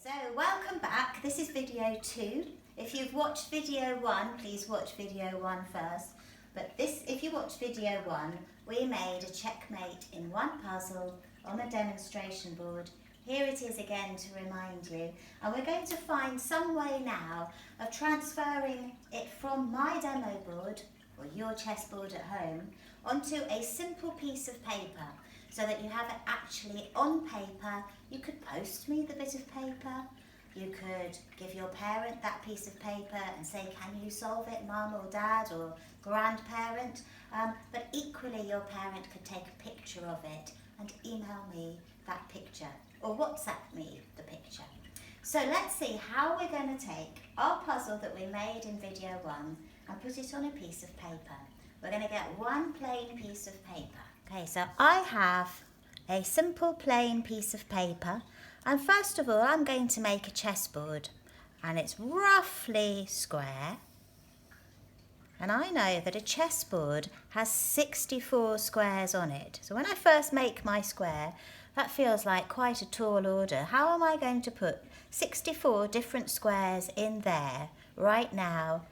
So welcome back. This is video 2. If you've watched video 1, please watch video 1 first. But if you watched video 1, we made a checkmate in one puzzle on the demonstration board. Here it is again to remind you. And we're going to find some way now of transferring it from my demo board, or your chessboard at home, onto a simple piece of paper, so that you have it actually on paper. You could post me the bit of paper. You could give your parent that piece of paper and say, can you solve it, mum or dad or grandparent? But equally, your parent could take a picture of it and email me that picture, or WhatsApp me the picture. So let's see how we're going to take our puzzle that we made in video 1 and put it on a piece of paper. We're going to get one plain piece of paper. Okay, so I have a simple plain piece of paper, and first of all I'm going to make a chessboard, and it's roughly square, and I know that a chessboard has 64 squares on it. So when I first make my square, that feels like quite a tall order. How am I going to put 64 different squares in there right now?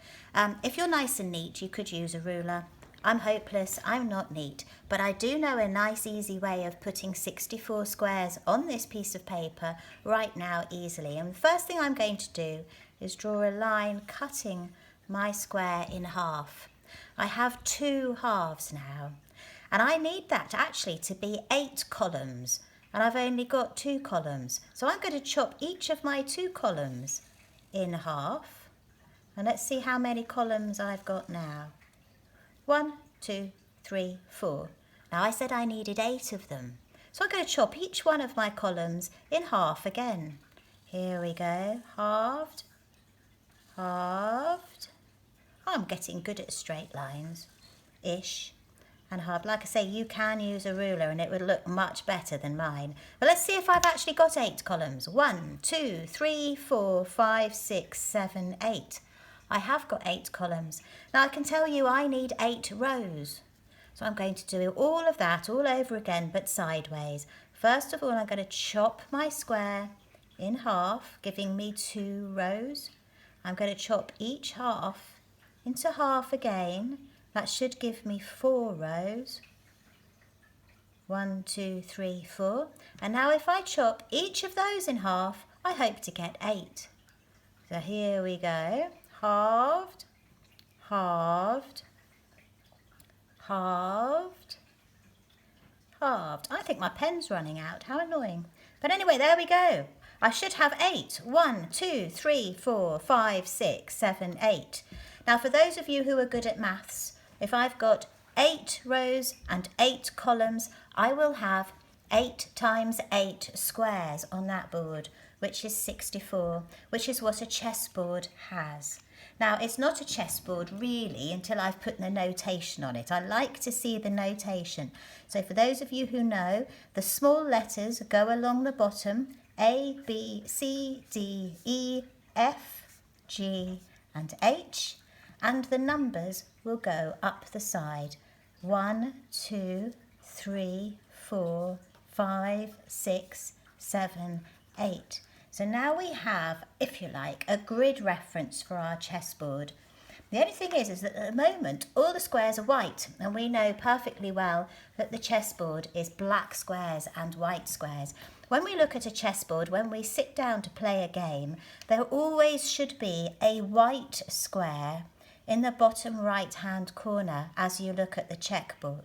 If you're nice and neat, you could use a ruler. I'm hopeless, I'm not neat, but I do know a nice easy way of putting 64 squares on this piece of paper right now easily. And the first thing I'm going to do is draw a line cutting my square in half. I have 2 halves now, and I need that actually to be 8 columns, and I've only got 2 columns. So I'm going to chop each of my 2 columns in half, and let's see how many columns I've got now. 1, 2, 3, 4. Now I said I needed 8 of them. So I'm going to chop each one of my columns in half again. Here we go. Halved. Halved. I'm getting good at straight lines. Ish. And halved. Like I say, you can use a ruler and it would look much better than mine. But let's see if I've actually got 8 columns. 1, 2, 3, 4, 5, 6, 7, 8. I have got 8 columns. Now I can tell you I need 8 rows. So I'm going to do all of that all over again, but sideways. First of all, I'm going to chop my square in half, giving me 2 rows. I'm going to chop each half into half again. That should give me 4 rows. 1, 2, 3, 4. And now if I chop each of those in half, I hope to get 8. So here we go. Halved, halved, halved, halved. I think my pen's running out. How annoying. But anyway, there we go. I should have 8. 1, 2, 3, 4, 5, 6, 7, 8. Now, for those of you who are good at maths, if I've got 8 rows and 8 columns, I will have 8 times 8 squares on that board, which is 64, which is what a chessboard has. Now, it's not a chessboard really until I've put the notation on it. I like to see the notation. So for those of you who know, the small letters go along the bottom, A, B, C, D, E, F, G and H, and the numbers will go up the side. 1, 2, 3, 4, 5, 6, 7, 8. So now we have, if you like, a grid reference for our chessboard. The only thing is that at the moment all the squares are white, and we know perfectly well that the chessboard is black squares and white squares. When we look at a chessboard, when we sit down to play a game, there always should be a white square in the bottom right hand corner as you look at the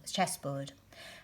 chessboard.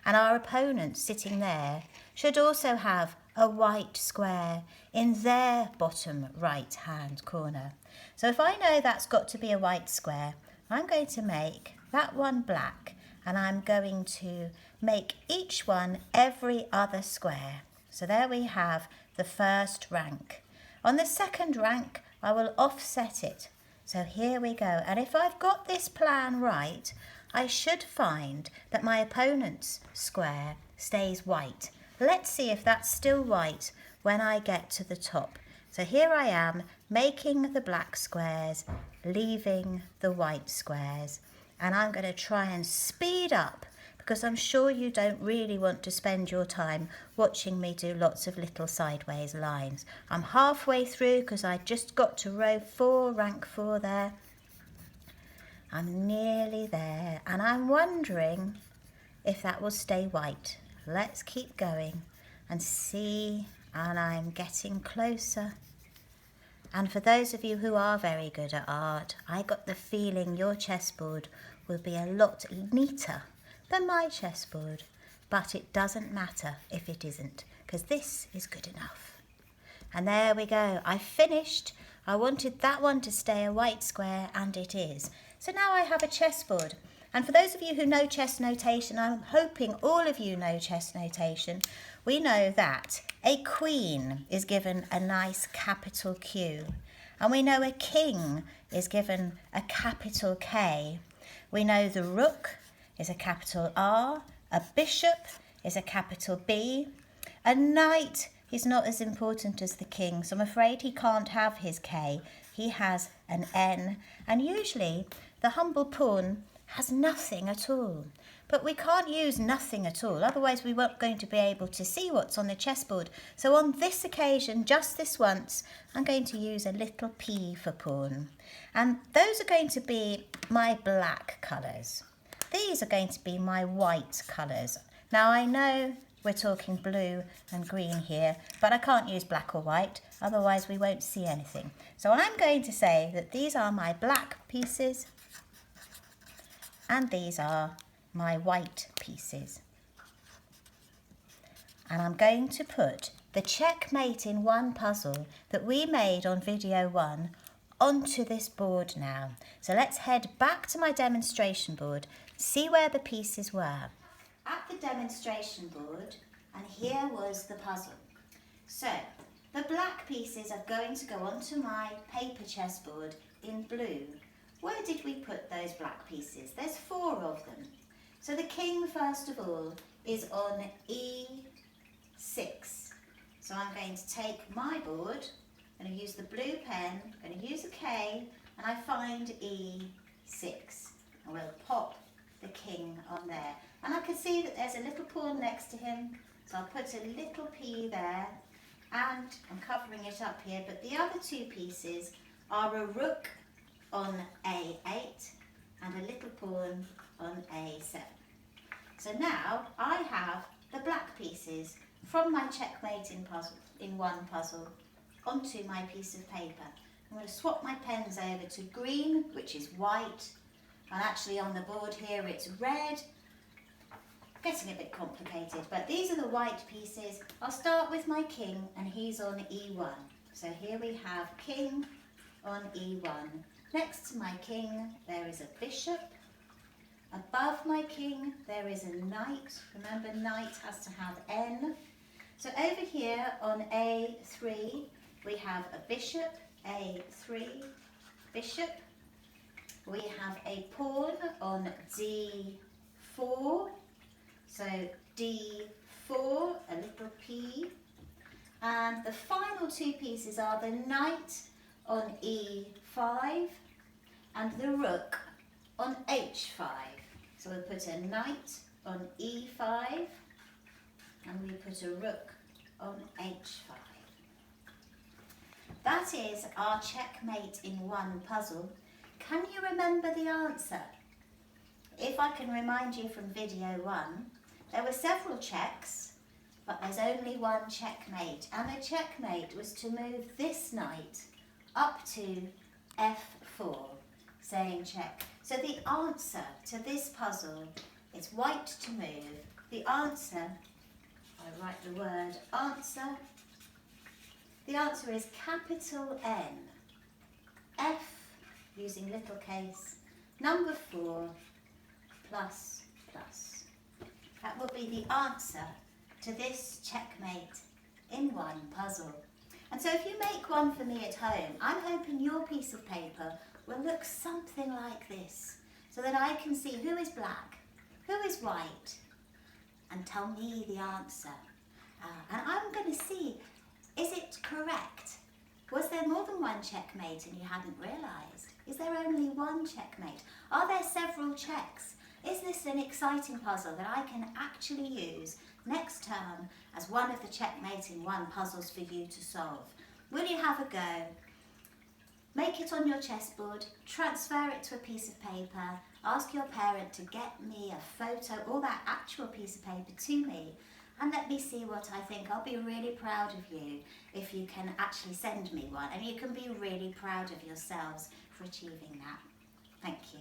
And our opponent sitting there should also have a white square in their bottom right hand corner. So if I know that's got to be a white square, I'm going to make that one black, and I'm going to make each one every other square. So there we have the first rank. On the second rank, I will offset it. So here we go. And if I've got this plan right, I should find that my opponent's square stays white. Let's see if that's still white when I get to the top. So here I am making the black squares, leaving the white squares. And I'm going to try and speed up because I'm sure you don't really want to spend your time watching me do lots of little sideways lines. I'm halfway through because I just got to row 4, rank 4 there. I'm nearly there, and I'm wondering if that will stay white. Let's keep going and see, and I'm getting closer. And for those of you who are very good at art, I got the feeling your chessboard will be a lot neater than my chessboard, but it doesn't matter if it isn't, because this is good enough. And there we go, I finished. I wanted that one to stay a white square, and it is. So now I have a chessboard. And for those of you who know chess notation, I'm hoping all of you know chess notation. We know that a queen is given a nice capital Q. And we know a king is given a capital K. We know the rook is a capital R. A bishop is a capital B. A knight is not as important as the king, so I'm afraid he can't have his K. He has an N. And usually the humble pawn has nothing at all. But we can't use nothing at all, otherwise we weren't going to be able to see what's on the chessboard. So on this occasion, just this once, I'm going to use a little P for pawn. And those are going to be my black colours. These are going to be my white colours. Now I know we're talking blue and green here, but I can't use black or white, otherwise we won't see anything. So I'm going to say that these are my black pieces, and these are my white pieces. And I'm going to put the checkmate in one puzzle that we made on video 1 onto this board now. So let's head back to my demonstration board, see where the pieces were. At the demonstration board, and here was the puzzle. So the black pieces are going to go onto my paper chessboard in blue. Where did we put those black pieces? There's 4 of them. So the king, first of all, is on E6. So I'm going to take my board, I'm going to use the blue pen, I'm going to use a K, and I find E6. And we'll pop the king on there. And I can see that there's a little pawn next to him, so I'll put a little P there, and I'm covering it up here, but the other 2 pieces are a rook on A8 and a little pawn on A7. So now I have the black pieces from my checkmate in one puzzle onto my piece of paper. I'm going to swap my pens over to green, which is white, and actually on the board here it's red. Getting a bit complicated, but these are the white pieces. I'll start with my king, and he's on E1. So here we have king on E1. Next to my king, there is a bishop. Above my king, there is a knight. Remember, knight has to have N. So over here on A3, we have a bishop, A3, bishop. We have a pawn on D4. So D4, a little P. And the final 2 pieces are the knight on E5 and the rook on H5. So we'll put a knight on E5 and we put a rook on H5. That is our checkmate in one puzzle. Can you remember the answer? If I can remind you from video 1, there were several checks, but there's only one checkmate, and the checkmate was to move this knight up to F4, saying check. So the answer to this puzzle is white to move. The answer, I write the word answer. The answer is capital N, F using little case, number 4, plus, plus. That will be the answer to this checkmate in one puzzle. And so if you make one for me at home, I'm hoping your piece of paper will look something like this, so that I can see who is black, who is white, and tell me the answer. And I'm going to see, is it correct? Was there more than one checkmate and you hadn't realised? Is there only one checkmate? Are there several checks? Is this an exciting puzzle that I can actually use next term as one of the Checkmate in One puzzles for you to solve? Will you have a go? Make it on your chessboard, transfer it to a piece of paper, ask your parent to get me a photo or that actual piece of paper to me, and let me see what I think. I'll be really proud of you if you can actually send me one, and you can be really proud of yourselves for achieving that. Thank you.